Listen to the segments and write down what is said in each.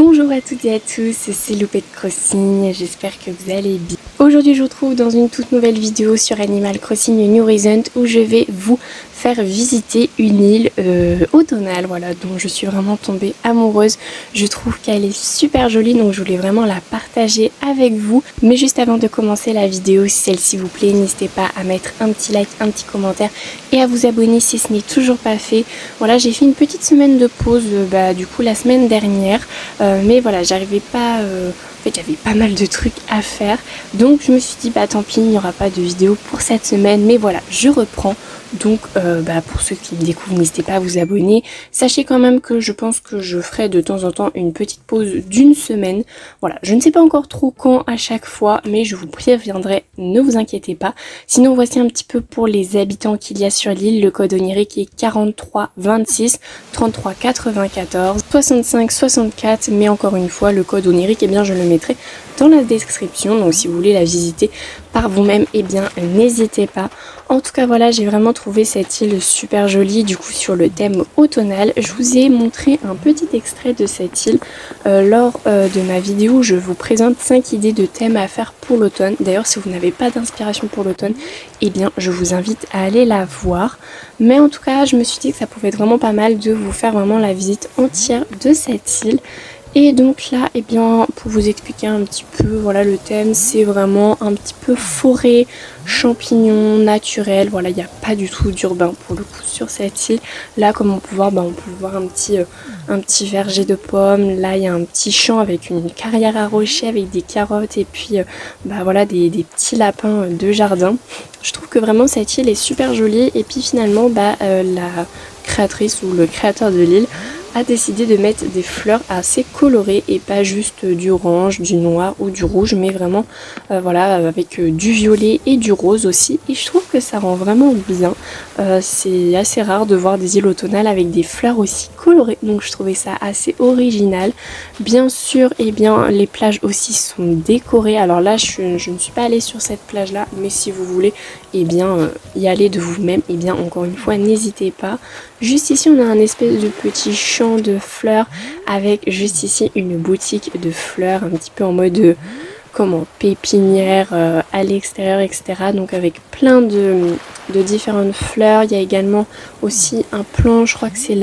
Bonjour à toutes et à tous, c'est Loupette Crossing, j'espère que vous allez bien. Aujourd'hui je vous retrouve dans une toute nouvelle vidéo sur Animal Crossing New Horizons où je vais vous faire visiter une île automnale, voilà, dont je suis vraiment tombée amoureuse. Je trouve qu'elle est super jolie, donc je voulais vraiment la partager avec vous. Mais juste avant de commencer la vidéo, si celle-ci vous plaît, n'hésitez pas à mettre un petit like, un petit commentaire et à vous abonner si ce n'est toujours pas fait. Voilà, j'ai fait une petite semaine de pause, du coup la semaine dernière, mais voilà, j'arrivais pas... En fait, j'avais pas mal de trucs à faire, donc je me suis dit tant pis, il n'y aura pas de vidéo pour cette semaine, mais voilà, je reprends. Donc pour ceux qui me découvrent, n'hésitez pas à vous abonner. Sachez quand même que je pense que je ferai de temps en temps une petite pause d'une semaine. Voilà, je ne sais pas encore trop quand à chaque fois, mais je vous préviendrai, ne vous inquiétez pas. Sinon, voici un petit peu pour les habitants qu'il y a sur l'île. Le code onirique est 43 26 33 94 65 64, mais encore une fois, le code onirique, je le mettrai dans la description, donc si vous voulez la visiter par vous-même, n'hésitez pas. En tout cas voilà, j'ai vraiment trouvé cette île super jolie, du coup sur le thème automnal. Je vous ai montré un petit extrait de cette île lors de ma vidéo où je vous présente 5 idées de thèmes à faire pour l'automne. D'ailleurs, si vous n'avez pas d'inspiration pour l'automne, je vous invite à aller la voir. Mais en tout cas, je me suis dit que ça pouvait être vraiment pas mal de vous faire vraiment la visite entière de cette île. Et donc là, pour vous expliquer un petit peu, voilà, le thème, c'est vraiment un petit peu forêt, champignons, naturel. Voilà, il n'y a pas du tout d'urbain pour le coup sur cette île. Là, comme on peut voir, on peut voir un petit verger de pommes. Là, il y a un petit champ avec une carrière à rochers avec des carottes et puis voilà, des petits lapins de jardin. Je trouve que vraiment cette île est super jolie. Et puis finalement, la créatrice ou le créateur de l'île a décidé de mettre des fleurs assez colorées et pas juste du orange, du noir ou du rouge, mais vraiment avec du violet et du rose aussi, et je trouve que ça rend vraiment bien. C'est assez rare de voir des îles automnales avec des fleurs aussi colorées, donc je trouvais ça assez original. Bien sûr, les plages aussi sont décorées. Alors là, je ne suis pas allée sur cette plage là, mais si vous voulez y aller de vous-même, encore une fois, n'hésitez pas. Juste ici, on a un espèce de petit champ de fleurs avec juste ici une boutique de fleurs un petit peu en mode pépinière à l'extérieur, etc. Donc avec plein de différentes fleurs. Il y a également aussi un plan, je crois que c'est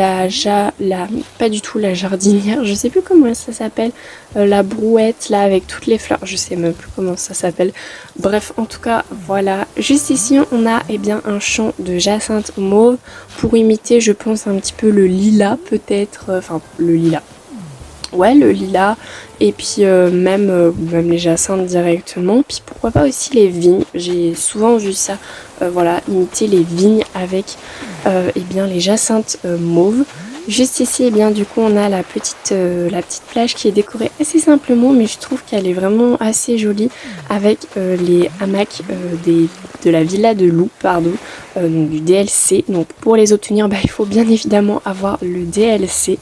pas du tout la jardinière, je sais plus comment ça s'appelle, la brouette là avec toutes les fleurs, je sais même plus comment ça s'appelle. Bref, en tout cas voilà. Juste ici on a un champ de jacinthe mauve pour imiter, je pense, un petit peu le lilas peut-être, le lilas. Ouais, le lilas, et puis même les jacinthes directement, puis pourquoi pas aussi les vignes. J'ai souvent vu ça, imiter les vignes avec les jacinthes mauves. Juste ici, du coup, on a la petite plage qui est décorée assez simplement, mais je trouve qu'elle est vraiment assez jolie avec les hamacs de la villa de loup, donc du DLC. Donc pour les obtenir, il faut bien évidemment avoir le DLC.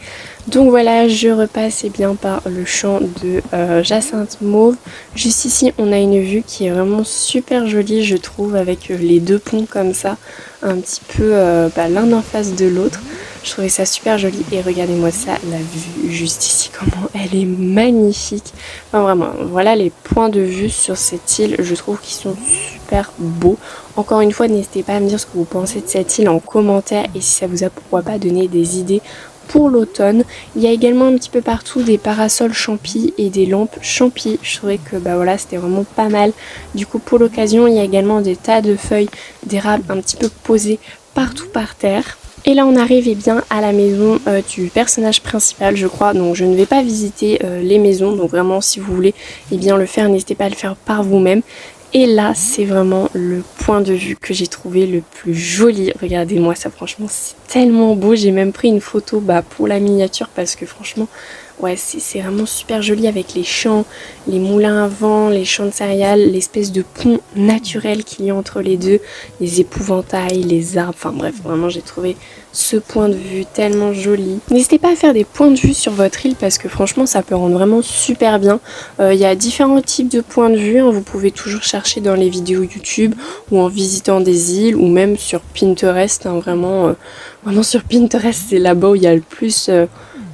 Donc voilà, je repasse par le champ de jacinthe mauve. Juste ici, on a une vue qui est vraiment super jolie, je trouve, avec les deux ponts comme ça, un petit peu l'un en face de l'autre. Je trouvais ça super joli, et regardez-moi ça, la vue juste ici, comment elle est magnifique. Enfin vraiment, voilà les points de vue sur cette île, je trouve qu'ils sont super beaux. Encore une fois, n'hésitez pas à me dire ce que vous pensez de cette île en commentaire, et si ça vous a pourquoi pas donné des idées pour l'automne. Il y a également un petit peu partout des parasols champis et des lampes champis. Je trouvais que c'était vraiment pas mal. Du coup, pour l'occasion, il y a également des tas de feuilles d'érable un petit peu posées partout par terre. Et là on arrive à la maison du personnage principal, je crois. Donc je ne vais pas visiter les maisons, donc vraiment si vous voulez le faire, n'hésitez pas à le faire par vous-même. Et là c'est vraiment le point de vue que j'ai trouvé le plus joli. Regardez-moi ça, franchement c'est tellement beau. J'ai même pris une photo pour la miniature parce que franchement ouais, c'est vraiment super joli avec les champs, les moulins à vent, les champs de céréales, l'espèce de pont naturel qu'il y a entre les deux, les épouvantails, les arbres, enfin bref, vraiment j'ai trouvé ce point de vue tellement joli. N'hésitez pas à faire des points de vue sur votre île parce que franchement ça peut rendre vraiment super bien. Il y a différents types de points de vue, vous pouvez toujours chercher dans les vidéos YouTube ou en visitant des îles ou même sur Pinterest, vraiment sur Pinterest c'est là-bas où il y a le plus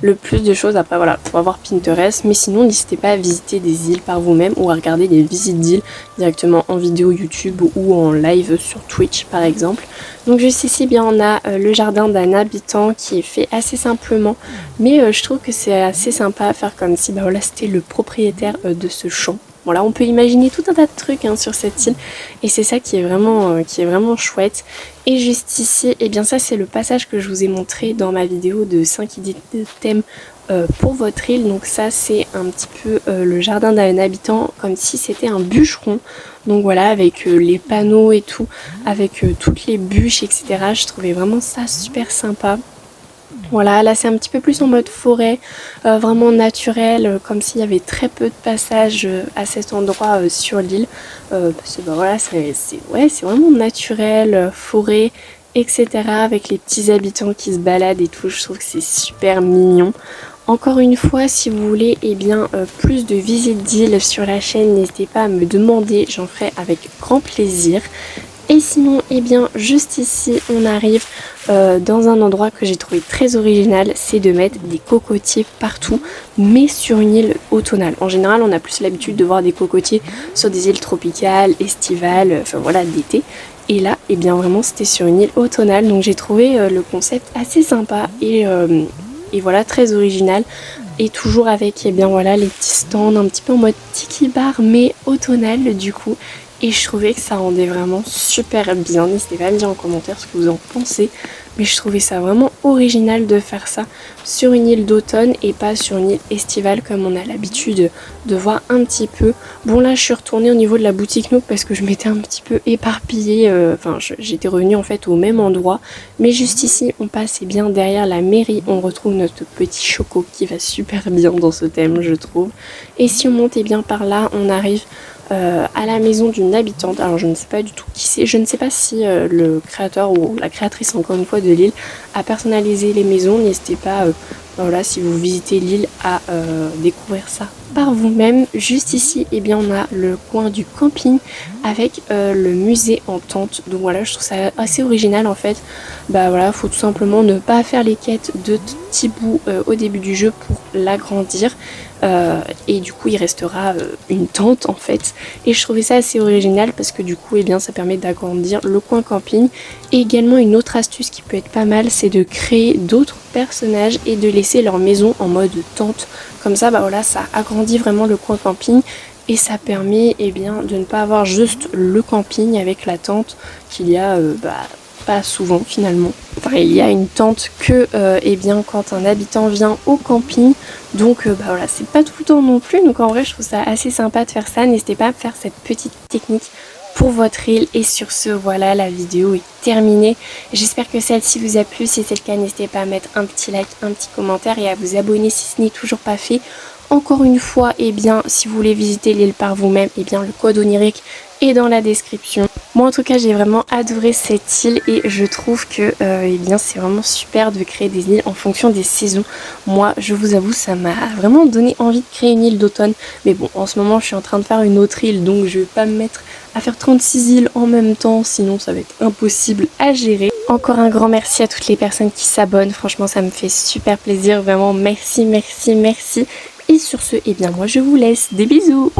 le plus de choses. Après voilà, faut avoir Pinterest, mais sinon n'hésitez pas à visiter des îles par vous-même ou à regarder des visites d'îles directement en vidéo YouTube ou en live sur Twitch par exemple. Donc juste ici, bien on a le jardin d'un habitant qui est fait assez simplement, mais je trouve que c'est assez sympa à faire comme si voilà, c'était le propriétaire de ce champ. Voilà, on peut imaginer tout un tas de trucs sur cette île et c'est ça qui est vraiment chouette. Et juste ici, et bien ça c'est le passage que je vous ai montré dans ma vidéo de 5 idées de thèmes pour votre île. Donc ça c'est un petit peu le jardin d'un habitant comme si c'était un bûcheron. Donc voilà, avec les panneaux et tout, avec toutes les bûches etc. Je trouvais vraiment ça super sympa. Voilà, là c'est un petit peu plus en mode forêt, vraiment naturel, comme s'il y avait très peu de passages à cet endroit sur l'île. Parce que bah, voilà, c'est vraiment naturel, forêt, etc. Avec les petits habitants qui se baladent et tout, je trouve que c'est super mignon. Encore une fois, si vous voulez plus de visites d'îles sur la chaîne, n'hésitez pas à me demander, j'en ferai avec grand plaisir. Et sinon, juste ici, on arrive dans un endroit que j'ai trouvé très original, c'est de mettre des cocotiers partout, mais sur une île automnale. En général, on a plus l'habitude de voir des cocotiers sur des îles tropicales, estivales, enfin voilà, d'été. Et là, vraiment, c'était sur une île automnale, donc j'ai trouvé le concept assez sympa et voilà, très original. Et toujours avec voilà, les petits stands un petit peu en mode tiki bar, mais automnal du coup. Et je trouvais que ça rendait vraiment super bien. N'hésitez pas à me dire en commentaire ce que vous en pensez. Mais je trouvais ça vraiment original de faire ça sur une île d'automne et pas sur une île estivale comme on a l'habitude de voir un petit peu. Bon là je suis retournée au niveau de la boutique Nook parce que je m'étais un petit peu éparpillée. J'étais revenue en fait au même endroit. Mais juste ici on passe bien derrière la mairie. On retrouve notre petit choco qui va super bien dans ce thème je trouve. Et si on monte bien par là on arrive à la maison d'une habitante. Alors je ne sais pas du tout qui c'est, je ne sais pas si le créateur ou la créatrice encore une fois de l'île a personnalisé les maisons. N'hésitez pas voilà, si vous visitez l'île à découvrir ça par vous-même. Juste ici on a le coin du camping avec le musée en tente. Donc voilà, je trouve ça assez original en fait. Bah voilà, faut tout simplement ne pas faire les quêtes de petits bouts au début du jeu pour l'agrandir. Et du coup il restera une tente en fait, et je trouvais ça assez original parce que du coup ça permet d'agrandir le coin camping. Et également une autre astuce qui peut être pas mal, c'est de créer d'autres personnages et de laisser leur maison en mode tente, comme ça voilà, ça agrandit vraiment le coin camping et ça permet de ne pas avoir juste le camping avec la tente qu'il y a pas souvent finalement. Enfin, il y a une tente que quand un habitant vient au camping, donc voilà, c'est pas tout le temps non plus, donc en vrai je trouve ça assez sympa de faire ça. N'hésitez pas à faire cette petite technique pour votre île. Et sur ce, voilà, la vidéo est terminée. J'espère que celle-ci vous a plu. Si c'est le cas, n'hésitez pas à mettre un petit like, un petit commentaire et à vous abonner si ce n'est toujours pas fait. Encore une fois, si vous voulez visiter l'île par vous-même, le code onirique est dans la description. Moi en tout cas j'ai vraiment adoré cette île et je trouve que c'est vraiment super de créer des îles en fonction des saisons. Moi je vous avoue ça m'a vraiment donné envie de créer une île d'automne, mais bon en ce moment je suis en train de faire une autre île, donc je vais pas me mettre à faire 36 îles en même temps, sinon ça va être impossible à gérer. Encore un grand merci à toutes les personnes qui s'abonnent, franchement ça me fait super plaisir, vraiment merci. Et sur ce, moi je vous laisse, des bisous.